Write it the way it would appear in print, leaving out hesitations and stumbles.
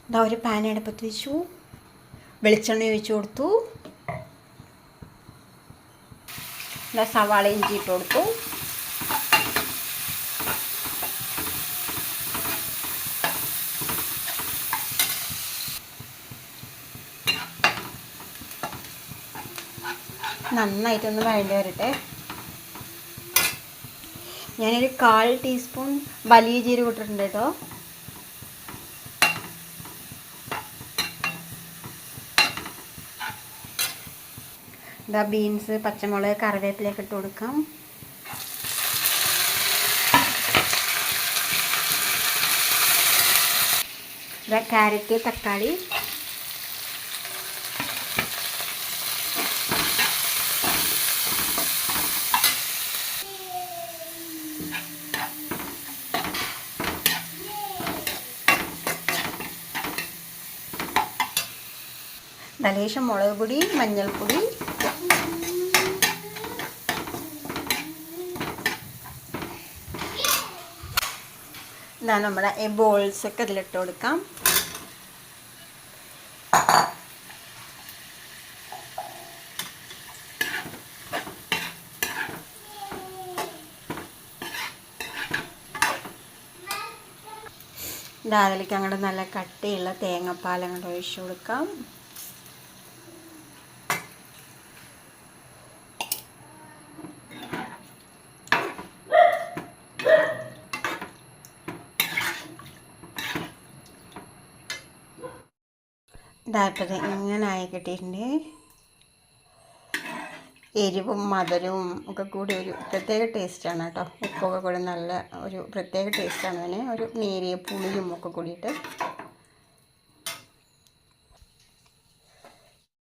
ഇതാ ഒരു പാൻ അടുപ്പത്ത് വെച്ചു, വെളിച്ചെണ്ണ ഒഴിച്ചു കൊടുത്തു. ഇതാ സവാള ഇഞ്ചി ഇട്ട് കൊടുത്തു. നന്നായിട്ടൊന്ന് വഴണ്ടി വരട്ടെ. ഞാനൊരു 1/4 ടീസ്പൂൺ വലിയ ജീരകം ഇട്ടിട്ടുണ്ട് കേട്ടോ. ഇതാ ബീൻസ്, പച്ചമുളക്, കറിവേപ്പിലയൊക്കെ ഇട്ട് കൊടുക്കാം. ഇതാ ക്യാരറ്റ്, തക്കാളി, ലേശം മുളക് പൊടി, മഞ്ഞൾപ്പൊടി, ഇതാ നമ്മുടെ ബോൾസൊക്കെ ഇതിലിട്ട് കൊടുക്കാം. ഇതാ അതിലേക്ക് അങ്ങോട്ട് നല്ല കട്ടിയുള്ള തേങ്ങാപ്പാൽ അങ്ങോട്ട് ഒഴിച്ചു കൊടുക്കാം. ഇതായപ്പോൾ ഇങ്ങനെ ആയി കിട്ടിയിട്ടുണ്ട്. എരിവും മധുരവും ഒക്കെ കൂടി ഒരു പ്രത്യേക ടേസ്റ്റാണ് കേട്ടോ. ഉപ്പൊക്കെ കൂടി നല്ല ഒരു പ്രത്യേക ടേസ്റ്റാണ് അതിന്. ഒരു നേരിയ പുളിയും ഒക്കെ കൂടിയിട്ട്